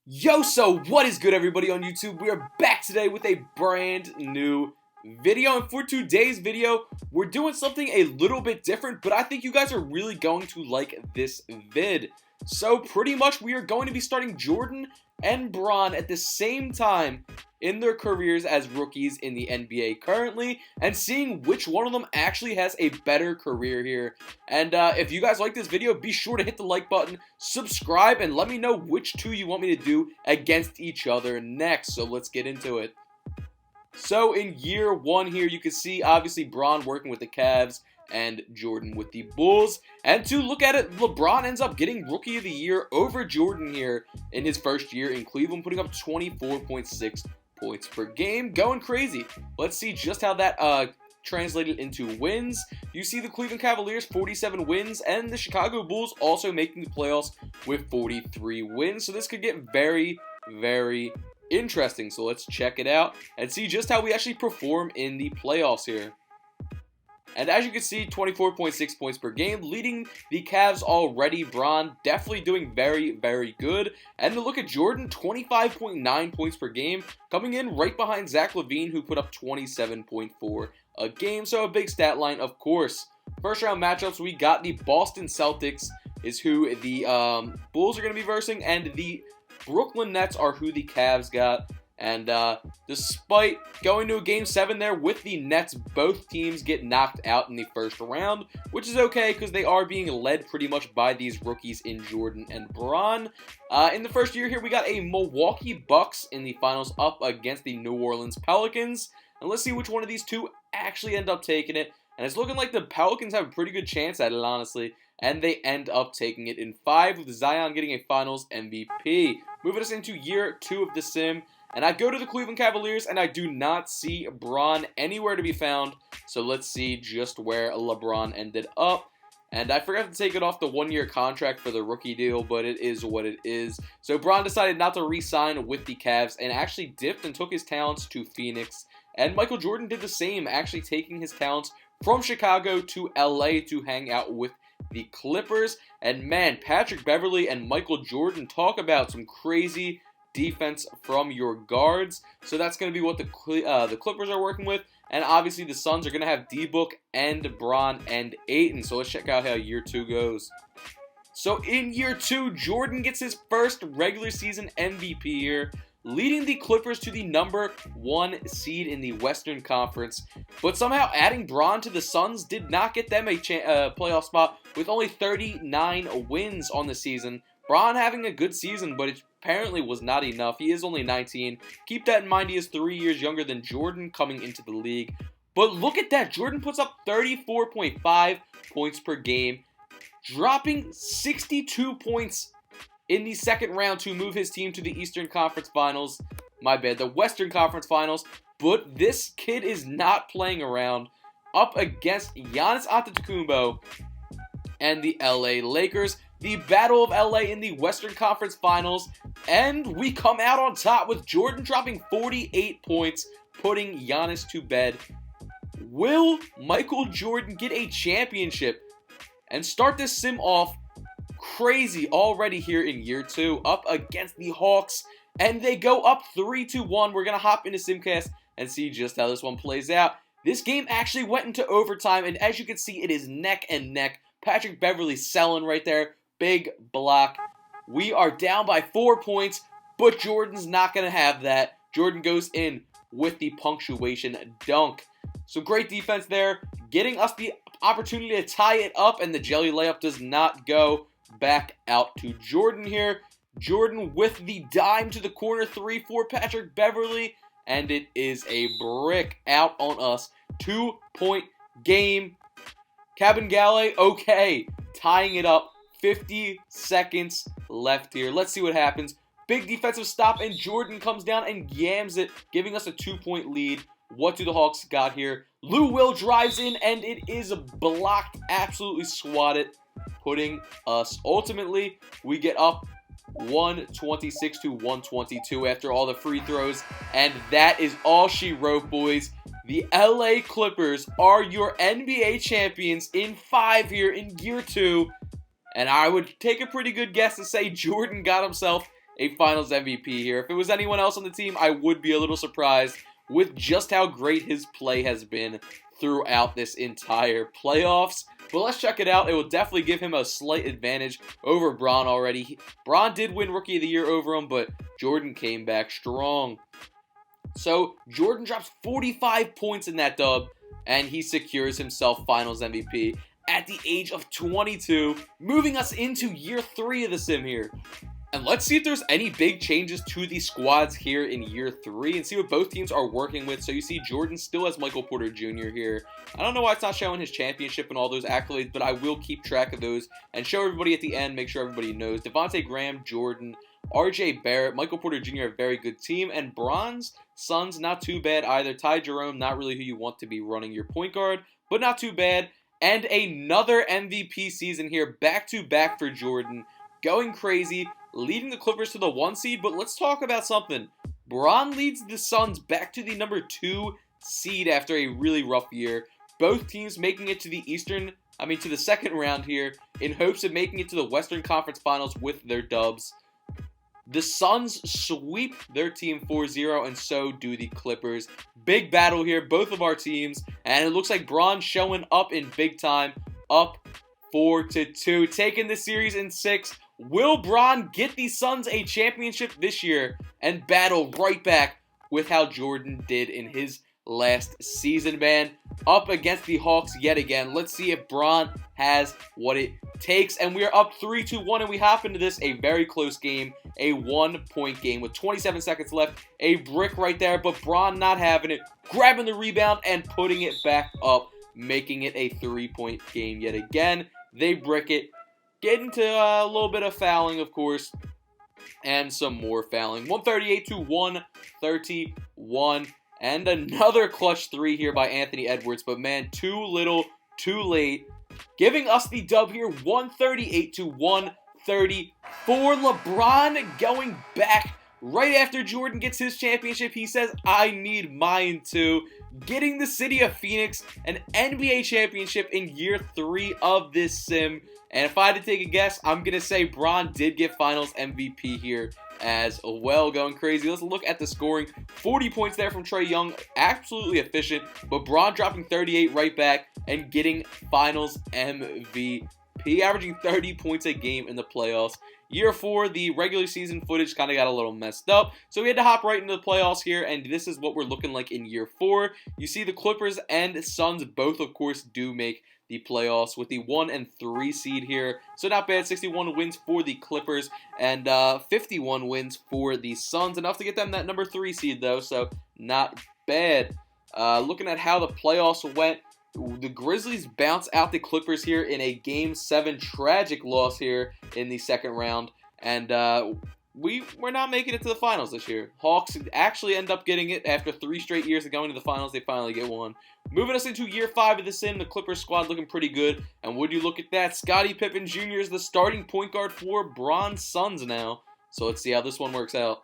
Yo, so what is good, everybody on YouTube? We are back today with a brand new video, and for today's video we're doing something a little bit different, but I think you guys are really going to like this vid. So pretty much we are going to be starting Jordan and Bron at the same time in their careers as rookies in the NBA currently, and seeing which one of them actually has a better career here. And if you guys like this video, be sure to hit the like button, subscribe, and let me know which two you want me to do against each other next. So let's get into it. So in year one here, you can see obviously Bron working with the Cavs and Jordan with the Bulls. And to look at it, LeBron ends up getting Rookie of the Year over Jordan here in his first year in Cleveland, putting up 24.6 points per game. Going crazy. Let's see just how that translated into wins. You see the Cleveland Cavaliers 47 wins, and the Chicago Bulls also making the playoffs with 43 wins. So this could get very, very interesting. So let's check it out and see just how we actually perform in the playoffs here. And as you can see, 24.6 points per game, leading the Cavs already. Bron definitely doing very, very good. And to look at Jordan, 25.9 points per game, coming in right behind Zach LaVine, who put up 27.4 a game. So a big stat line, of course. First round matchups, we got the Boston Celtics is who the Bulls are going to be versing, and the Brooklyn Nets are who the Cavs got. And despite going to a Game 7 there with the Nets, both teams get knocked out in the first round, which is okay because they are being led pretty much by these rookies in Jordan and Bron. In the first year here, we got a Milwaukee Bucks in the finals up against the New Orleans Pelicans. And let's see which one of these two actually end up taking it. And it's looking like the Pelicans have a pretty good chance at it, honestly. And they end up taking it in 5, with Zion getting a finals MVP. Moving us into year 2 of the sim. And I go to the Cleveland Cavaliers, and I do not see Bron anywhere to be found. So let's see just where LeBron ended up. And I forgot to take it off the 1-year contract for the rookie deal, but it is what it is. So Bron decided not to re-sign with the Cavs and actually dipped and took his talents to Phoenix. And Michael Jordan did the same, actually taking his talents from Chicago to LA to hang out with the Clippers. And man, Patrick Beverley and Michael Jordan, talk about some crazy defense from your guards. So that's going to be what the Clippers are working with. And obviously the Suns are going to have D-Book and Bron and Ayton. So let's check out how year 2 goes. So in year 2, Jordan gets his first regular season MVP here, leading the Clippers to the number 1 seed in the Western Conference. But somehow adding Bron to the Suns did not get them a playoff spot, with only 39 wins on the season. Bron having a good season, but it apparently was not enough. He is only 19. Keep that in mind, he is 3 years younger than Jordan coming into the league. But look at that. Jordan puts up 34.5 points per game, dropping 62 points in the second round to move his team to the Eastern Conference Finals. My bad, the Western Conference Finals. But this kid is not playing around, up against Giannis Antetokounmpo and the LA Lakers. The Battle of LA in the Western Conference Finals, and we come out on top with Jordan dropping 48 points, putting Giannis to bed. Will Michael Jordan get a championship and start this sim off crazy already here in year 2, up against the Hawks, and they go up 3-1. We're going to hop into Simcast and see just how this one plays out. This game actually went into overtime, and as you can see, it is neck and neck. Patrick Beverley selling right there. Big block. We are down by 4 points, but Jordan's not going to have that. Jordan goes in with the punctuation dunk. So great defense there, getting us the opportunity to tie it up, and the jelly layup does not go back out to Jordan here. Jordan with the dime to the corner 3 for Patrick Beverley, and it is a brick out on us. 2-point game. Cabangale, okay, tying it up. 50 seconds left here. Let's see what happens. Big defensive stop, and Jordan comes down and yams it, giving us a 2-point lead. What do the Hawks got here? Lou Will drives in, and it is blocked, absolutely swatted, putting us, ultimately, we get up 126 to 122 after all the free throws, and that is all she wrote, boys. The LA Clippers are your NBA champions in 5 here in year 2. And I would take a pretty good guess to say Jordan got himself a Finals MVP here. If it was anyone else on the team, I would be a little surprised with just how great his play has been throughout this entire playoffs. But let's check it out. It will definitely give him a slight advantage over Bron already. Bron did win Rookie of the Year over him, but Jordan came back strong. So Jordan drops 45 points in that dub, and he secures himself Finals MVP at the age of 22, moving us into year 3 of the sim here. And let's see if there's any big changes to the squads here in year 3 and see what both teams are working with. So you see Jordan still has Michael Porter Jr. here. I don't know why it's not showing his championship and all those accolades, but I will keep track of those and show everybody at the end, make sure everybody knows. Devontae Graham, Jordan, RJ Barrett, Michael Porter Jr. a very good team, and Bronze Suns not too bad either. Ty Jerome, not really who you want to be running your point guard, but not too bad. And another MVP season here, back-to-back for Jordan, going crazy, leading the Clippers to the 1 seed. But let's talk about something. Bron leads the Suns back to the number 2 seed after a really rough year. Both teams making it to the second round here in hopes of making it to the Western Conference Finals with their dubs. The Suns sweep their team 4-0, and so do the Clippers. Big battle here, both of our teams, and it looks like Bron showing up in big time, up 4-2, taking the series in 6. Will Bron get the Suns a championship this year and battle right back with how Jordan did in his last season, man? Up against the Hawks yet again. Let's see if Bron has what it takes. And we are up 3-1, and we hop into this, a very close game, a 1-point game with 27 seconds left. A brick right there, but Bron not having it, grabbing the rebound and putting it back up, making it a 3-point game yet again. They brick it, get into a little bit of fouling, of course, and some more fouling. 138-131. And another clutch 3 here by Anthony Edwards. But man, too little, too late. Giving us the dub here, 138-134. LeBron going back right after Jordan gets his championship. He says, I need mine too. Getting the city of Phoenix an NBA championship in year 3 of this sim. And if I had to take a guess, I'm going to say Bron did get Finals MVP here as well, going crazy. Let's look at the scoring. 40 points there from Trae Young, absolutely efficient, but Bron dropping 38 right back and getting Finals MVP, averaging 30 points a game in the playoffs. Year 4, the regular season footage kind of got a little messed up, so we had to hop right into the playoffs here, and this is what we're looking like in year 4. You see the Clippers and Suns both, of course, do make the playoffs with the 1 and 3 seed here. So not bad, 61 wins for the Clippers and 51 wins for the Suns. Enough to get them that number 3 seed though, so not bad. Looking at how the playoffs went, the Grizzlies bounce out the Clippers here in a Game 7 tragic loss here in the second round. And we're not making it to the finals this year. Hawks actually end up getting it after 3 straight years of going to the finals. They finally get one. Moving us into year 5 of the sim, the Clippers squad looking pretty good. And would you look at that, Scottie Pippen Jr. is the starting point guard for Bronze Suns now. So let's see how this one works out.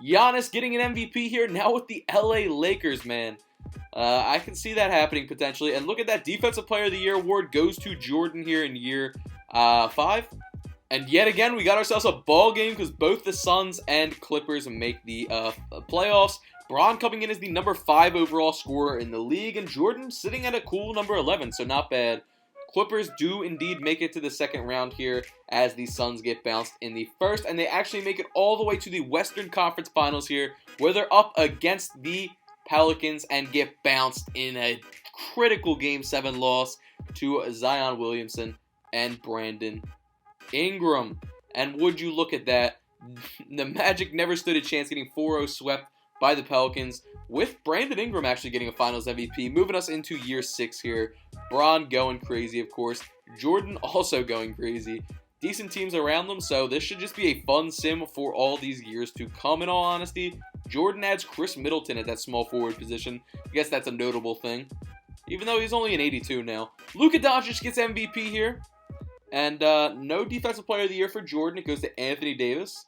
Giannis getting an MVP here now with the LA Lakers, man. I can see that happening potentially. And look at that, Defensive Player of the Year award goes to Jordan here in year 5. And yet again, we got ourselves a ball game because both the Suns and Clippers make the playoffs. Bron coming in as the number 5 overall scorer in the league, and Jordan sitting at a cool number 11, so not bad. Clippers do indeed make it to the second round here as the Suns get bounced in the first, and they actually make it all the way to the Western Conference Finals here, where they're up against the Pelicans and get bounced in a critical Game 7 loss to Zion Williamson and Brandon Ingram. And would you look at that, the Magic never stood a chance, getting 4-0 swept by the Pelicans, with Brandon Ingram actually getting a Finals MVP. Moving us into year 6 here. Bron going crazy, of course. Jordan also going crazy. Decent teams around them, so this should just be a fun sim for all these years to come, in all honesty. Jordan adds Chris Middleton at that small forward position. I guess that's a notable thing, even though he's only an 82 now. Luka Doncic gets MVP here. And no Defensive Player of the Year for Jordan. It goes to Anthony Davis.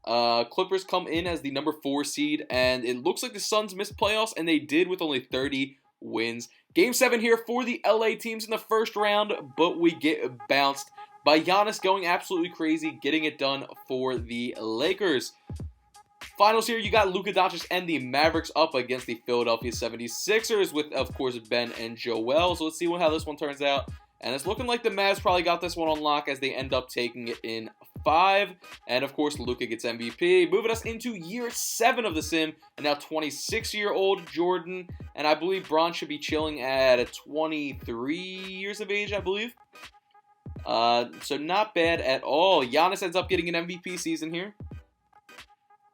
Clippers come in as the number 4 seed, and it looks like the Suns missed playoffs, and they did with only 30 wins. Game 7 here for the LA teams in the first round, but we get bounced by Giannis going absolutely crazy, getting it done for the Lakers. Finals here, you got Luka Doncic and the Mavericks up against the Philadelphia 76ers with, of course, Ben and Joel. So let's see how this one turns out. And it's looking like the Mavs probably got this one on lock as they end up taking it in 5. And, of course, Luka gets MVP. Moving us into year 7 of the sim. And now 26-year-old Jordan. And I believe Bron should be chilling at 23 years of age, I believe. So not bad at all. Giannis ends up getting an MVP season here.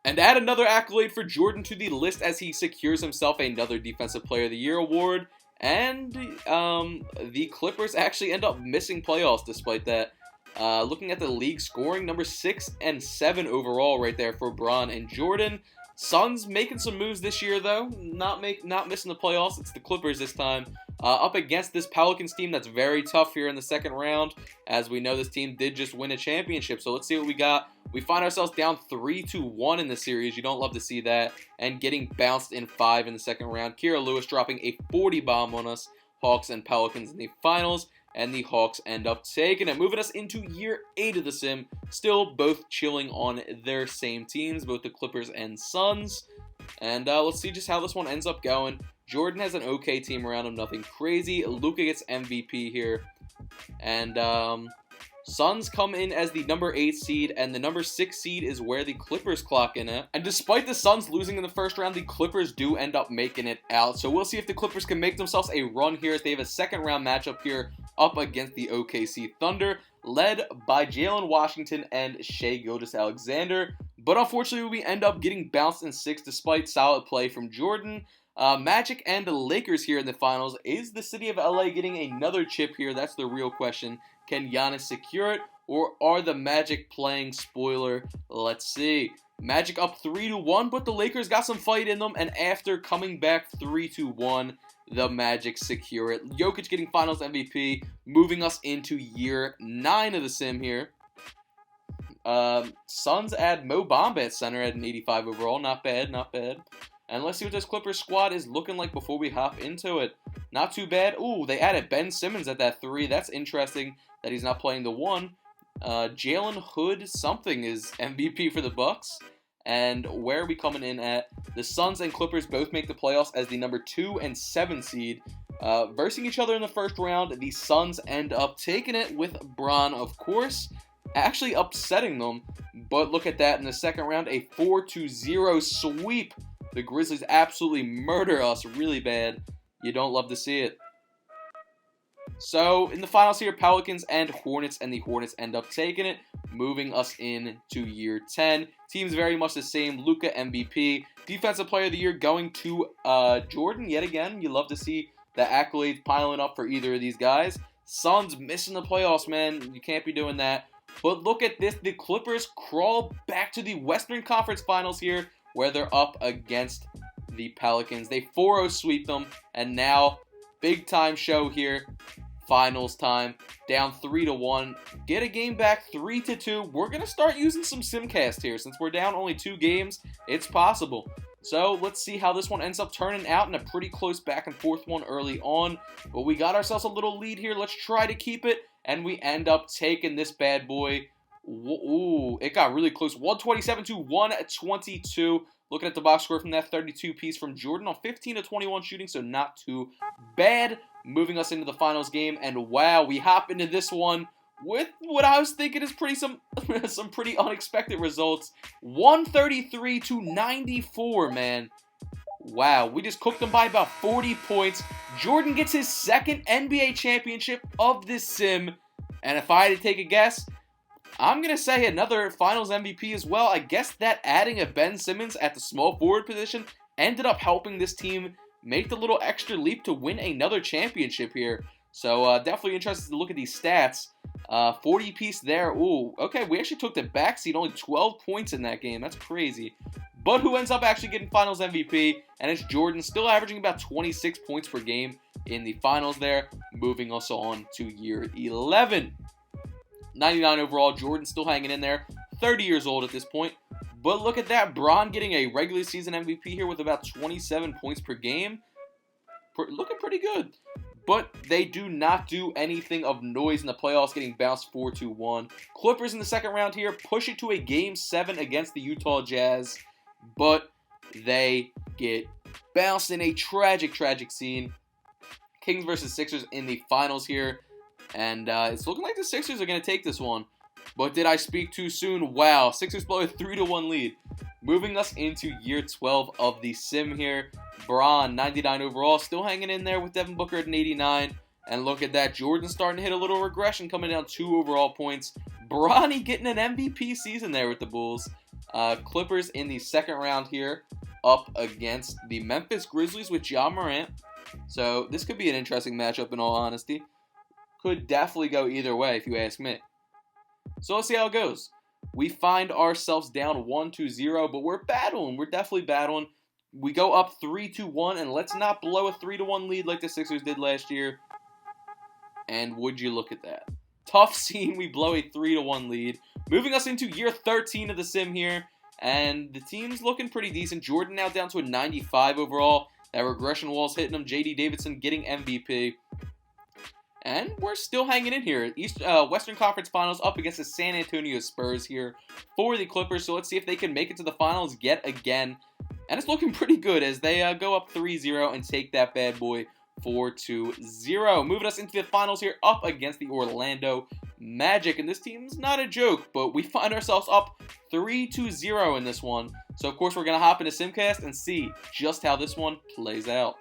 And add another accolade for Jordan to the list as he secures himself another Defensive Player of the Year award. And the Clippers actually end up missing playoffs despite that. Looking at the league scoring, number 6 and 7 overall right there for Bron and Jordan. Suns making some moves this year though, not missing the playoffs. It's the Clippers this time. Up against this Pelicans team that's very tough here in the second round. As we know, this team did just win a championship. So let's see what we got. We find ourselves down 3-1 in the series. You don't love to see that. And getting bounced in 5 in the second round. Kira Lewis dropping a 40 bomb on us. Hawks and Pelicans in the finals. And the Hawks end up taking it. Moving us into year 8 of the sim. Still both chilling on their same teams. Both the Clippers and Suns. And let's see just how this one ends up going. Jordan has an okay team around him. Nothing crazy. Luka gets MVP here. And Suns come in as the number 8 seed, and the number 6 seed is where the Clippers clock in at. And despite the Suns losing in the first round, the Clippers do end up making it out. So we'll see if the Clippers can make themselves a run here as they have a second round matchup here up against the OKC Thunder, led by Jalen Washington and Shai Gilgeous-Alexander. But unfortunately, we end up getting bounced in 6 despite solid play from Jordan. Magic and the Lakers here in the finals. Is the city of LA getting another chip here? That's the real question. Can Giannis secure it, or are the Magic playing spoiler? Let's see. Magic up 3-1, but the Lakers got some fight in them, and after coming back 3-1, the Magic secure it. Jokic getting finals MVP, moving us into year 9 of the sim here. Suns add Mo Bamba at center at an 85 overall. Not bad, not bad. And let's see what this Clippers squad is looking like before we hop into it. Not too bad. Ooh, they added Ben Simmons at that 3. That's interesting that he's not playing the 1. Jalen Hood something is MVP for the Bucks. And where are we coming in at? The Suns and Clippers both make the playoffs as the number 2 and 7 seed. Versing each other in the first round, the Suns end up taking it with Bron, of course. Actually upsetting them. But look at that in the second round, a 4-0 sweep. The Grizzlies absolutely murder us really bad. You don't love to see it. So, in the finals here, Pelicans and Hornets, and the Hornets end up taking it, moving us into year 10. Teams very much the same. Luka MVP. Defensive Player of the Year going to Jordan yet again. You love to see the accolades piling up for either of these guys. Suns missing the playoffs, man. You can't be doing that. But look at this. The Clippers crawl back to the Western Conference Finals here, where they're up against the Pelicans. They 4-0 sweep them, and now, big time show here. Finals time, down 3-1. Get a game back 3-2. We're going to start using some Simcast here. Since we're down only 2 games, it's possible. So, let's see how this one ends up turning out in a pretty close back and forth one early on. But we got ourselves a little lead here. Let's try to keep it, and we end up taking this bad boy. Ooh, it got really close. 127-122. Looking at the box score from that 32 piece from Jordan on 15-21 shooting, so not too bad. Moving us into the finals game, and wow, we hop into this one with what I was thinking is some pretty unexpected results. 133-94, man. Wow, we just cooked them by about 40 points. Jordan gets his second NBA championship of this sim, and if I had to take a guess, I'm going to say another finals MVP as well. I guess that adding a Ben Simmons at the small forward position ended up helping this team make the little extra leap to win another championship here. So definitely interested to look at these stats. 40 piece there. Ooh, okay, we actually took the backseat. Only 12 points in that game. That's crazy. But who ends up actually getting finals MVP? And it's Jordan, still averaging about 26 points per game in the finals there. Moving us on to year 11. 99 overall, Jordan still hanging in there, 30 years old at this point. But look at that, Bron getting a regular season MVP here with about 27 points per game. Looking pretty good. but they do not do anything of noise in the playoffs, getting bounced 4-1. Clippers in the second round here push it to a Game 7 against the Utah Jazz, but they get bounced in a tragic scene. Kings versus Sixers in the finals here, and it's looking like the Sixers are going to take this one. But did I speak too soon? Wow, Sixers blow a 3-1 lead. Moving us into year 12 of the sim here. Bron, 99 overall, still hanging in there with Devin Booker at an 89. And look at that, Jordan starting to hit a little regression, coming down 2 overall points. Bronny getting an MVP season there with the Bulls. Clippers in the second round here, up against the Memphis Grizzlies with Ja Morant. So this could be an interesting matchup in all honesty. Could definitely go either way if you ask me. So let's see how it goes. We find ourselves down 1-0, but we're battling. We're definitely battling. We go up 3-1, and let's not blow a 3-1 lead like the Sixers did last year. And would you look at that? Tough scene, we blow a 3-1 lead. Moving us into year 13 of the sim here, and the team's looking pretty decent. Jordan now down to a 95 overall. That regression wall's hitting him. J.D. Davidson getting MVP. And we're still hanging in here. Western Conference Finals up against the San Antonio Spurs here for the Clippers. So let's see if they can make it to the finals yet again. And it's looking pretty good as they go up 3-0 and take that bad boy 4-0. Moving us into the finals here up against the Orlando Magic. And this team's not a joke, but we find ourselves up 3-0 in this one. So of course we're going to hop into Simcast and see just how this one plays out.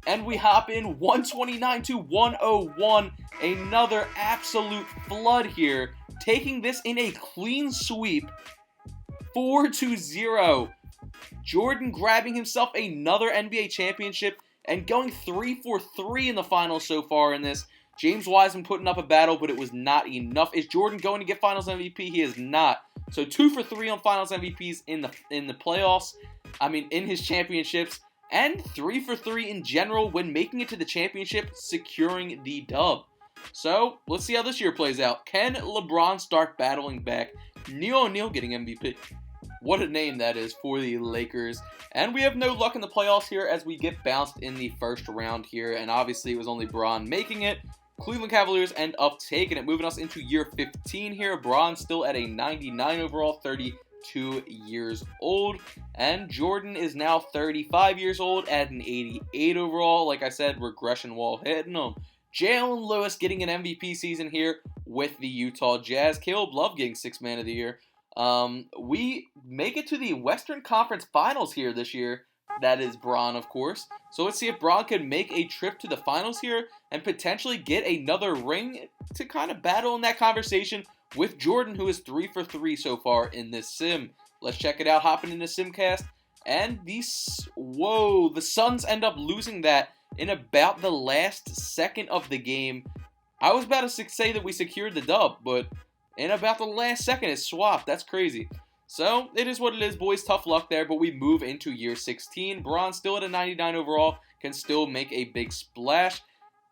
And we hop in 129-101. Another absolute flood here. Taking this in a clean sweep. 4-0. Jordan grabbing himself another NBA championship and going 3-for-3 in the finals so far in this. James Wiseman putting up a battle, but it was not enough. Is Jordan going to get finals MVP? He is not. So 2-for-3 on finals MVPs in the playoffs. I mean, in his championships. And 3-for-3 in general when making it to the championship, securing the dub. So, let's see how this year plays out. Can LeBron start battling back? Neil O'Neal getting MVP. What a name that is for the Lakers. And we have no luck in the playoffs here as we get bounced in the first round here. And obviously it was only Bron making it. Cleveland Cavaliers end up taking it. Moving us into year 15 here. Bron still at a 99 overall, 32 years old, and Jordan is now 35 years old at an 88 overall. Like I said, regression wall hitting him. Jalen Lewis getting an MVP season here with the Utah Jazz. Caleb Love getting 6th man of the year. We make it to the Western Conference Finals here this year. That is Bron, of course. So let's see if Bron can make a trip to the finals here and potentially get another ring to kind of battle in that conversation with Jordan, who is 3-for-3 so far in this sim. Let's check it out, hopping into Simcast. And the Suns end up losing that in about the last second of the game. I was about to say that we secured the dub, but in about the last second it swapped. That's crazy. So, it is what it is, boys. Tough luck there, but we move into year 16. Bron still at a 99 overall, can still make a big splash.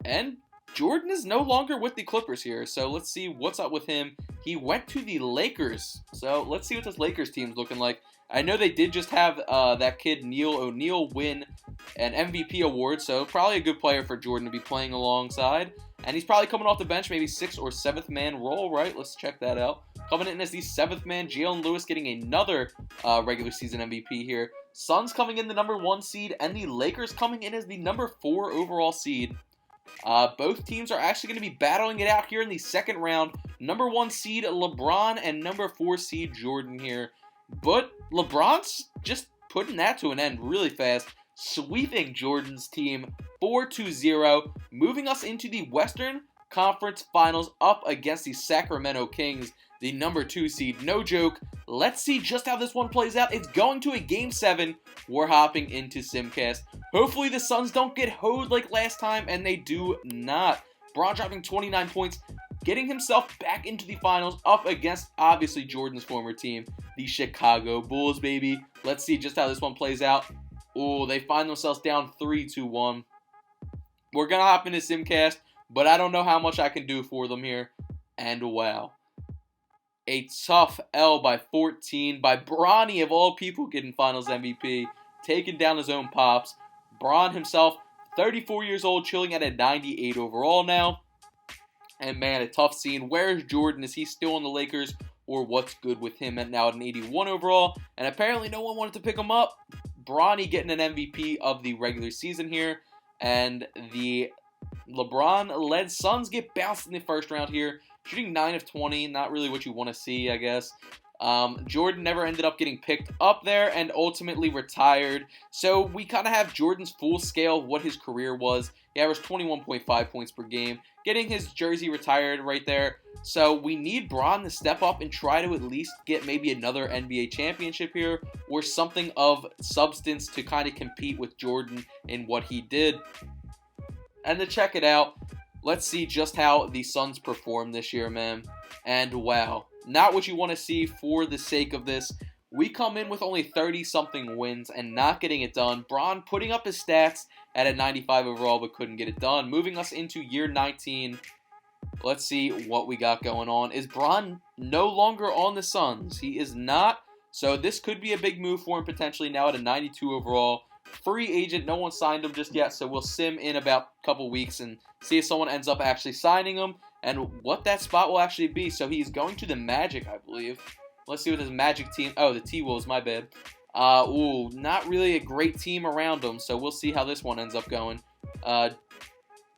And Jordan is no longer with the Clippers here, so let's see what's up with him. He went to the Lakers, so let's see what this Lakers team's looking like. I know they did just have that kid Neil O'Neal win an MVP award, so probably a good player for Jordan to be playing alongside. And he's probably coming off the bench, maybe 6th or 7th man role, right? Let's check that out. Coming in as the 7th man, Jalen Lewis getting another regular season MVP here. Suns coming in the number 1 seed, and the Lakers coming in as the number 4 overall seed. Both teams are actually going to be battling it out here in the second round. Number 1 seed LeBron and number 4 seed Jordan here. But LeBron's just putting that to an end really fast, sweeping Jordan's team 4-0, moving us into the Western Conference Finals up against the Sacramento Kings, the number 2 seed. No joke. Let's see just how this one plays out. It's going to a Game 7. We're hopping into Simcast. Hopefully the Suns don't get hoed like last time, and they do not. Bron dropping 29 points, getting himself back into the finals up against, obviously, Jordan's former team, the Chicago Bulls, baby. Let's see just how this one plays out. Oh, they find themselves down 3-1. We're going to hop into Simcast, but I don't know how much I can do for them here. And wow. A tough L by 14 by Bronny, of all people, getting finals MVP, taking down his own pops. Bron himself 34 years old, chilling at a 98 overall now. And man, a tough scene. Where's Jordan? Is he still on the Lakers? Or what's good with him at now at an 81 overall? And apparently no one wanted to pick him up. Bronny getting an MVP of the regular season here. And the LeBron-led Suns get bounced in the first round here. Shooting 9 of 20. Not really what you want to see, I guess. Jordan never ended up getting picked up there and ultimately retired. So we kind of have Jordan's full scale of what his career was. He averaged 21.5 points per game, getting his jersey retired right there. So we need Bron to step up and try to at least get maybe another NBA championship here or something of substance to kind of compete with Jordan in what he did. And to check it out, let's see just how the Suns perform this year, man. And wow. Not what you want to see for the sake of this. We come in with only 30-something wins and not getting it done. Bron putting up his stats at a 95 overall but couldn't get it done. Moving us into year 19. Let's see what we got going on. Is Bron no longer on the Suns? He is not. So this could be a big move for him potentially now at a 92 overall. Free agent. No one signed him just yet. So we'll sim in about a couple weeks and see if someone ends up actually signing him and what that spot will actually be. So he's going to the Magic, I believe. Let's see what his Magic team... Oh, the T-Wolves, my bad. Ooh, not really a great team around him, so we'll see how this one ends up going.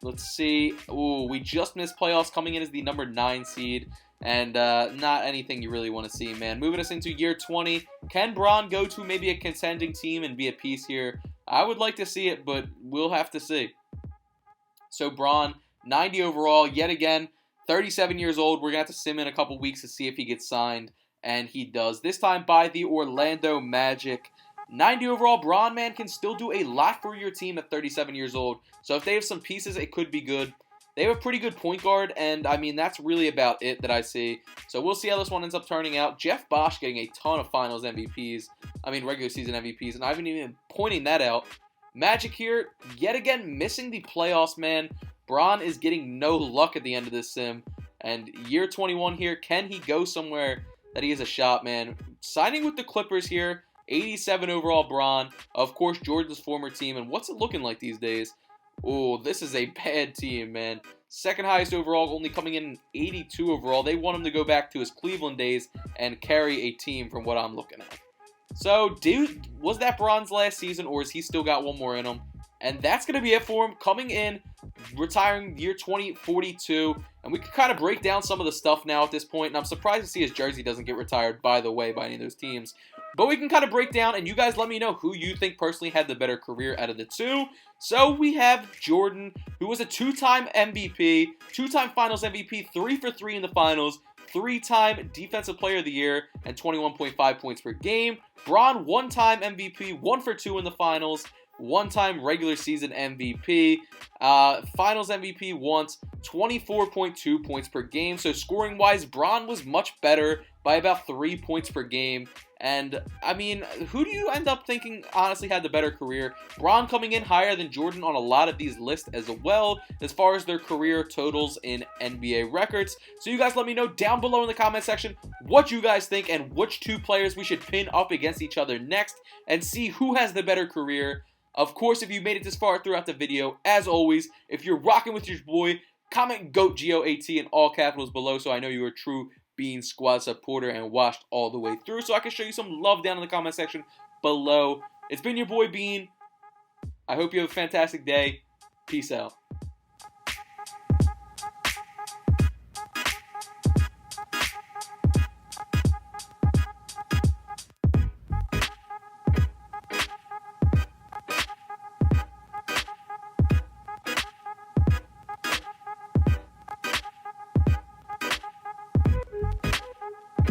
Let's see. Ooh, we just missed playoffs, coming in as the number 9 seed. And not anything you really want to see, man. Moving us into year 20. Can Bron go to maybe a contending team and be a piece here? I would like to see it, but we'll have to see. So Bron, 90 overall, yet again, 37 years old. We're going to have to sim in a couple weeks to see if he gets signed, and he does. This time by the Orlando Magic. 90 overall, Bron, man, can still do a lot for your team at 37 years old. So if they have some pieces, it could be good. They have a pretty good point guard, and, I mean, that's really about it that I see. So we'll see how this one ends up turning out. Jeff Bosch getting a ton of finals MVPs. I mean, regular season MVPs, and I haven't even pointing that out. Magic here, yet again, missing the playoffs, man. Bron is getting no luck at the end of this sim. And year 21 here, can he go somewhere that he has a shot, man? Signing with the Clippers here, 87 overall Bron. Of course, Jordan's former team. And what's it looking like these days? Oh, this is a bad team, man. Second highest overall, only coming in 82 overall. They want him to go back to his Cleveland days and carry a team from what I'm looking at. So, dude, was that Bron's last season, or has he still got one more in him? And that's going to be it for him. Coming in, retiring year 2042. And we can kind of break down some of the stuff now at this point. And I'm surprised to see his jersey doesn't get retired, by the way, by any of those teams. But we can kind of break down, and you guys let me know who you think personally had the better career out of the two. So we have Jordan, who was a 2-time MVP, 2-time Finals MVP, 3 for 3 in the Finals, 3-time Defensive Player of the Year, and 21.5 points per game. Bron, 1-time MVP, 1 for 2 in the Finals, 1-time regular season MVP, Finals MVP once, 24.2 points per game. So scoring-wise, Bron was much better by about 3 points per game. And, I mean, who do you end up thinking honestly had the better career? Bron coming in higher than Jordan on a lot of these lists as well, as far as their career totals in NBA records. So you guys let me know down below in the comment section what you guys think and which two players we should pin up against each other next and see who has the better career. Of course, if you made it this far throughout the video, as always, if you're rocking with your boy, comment GOAT, G-O-A-T, in all capitals below so I know you're a true Bean Squad supporter and watched all the way through so I can show you some love down in the comment section below. It's been your boy Bean. I hope you have a fantastic day. Peace out.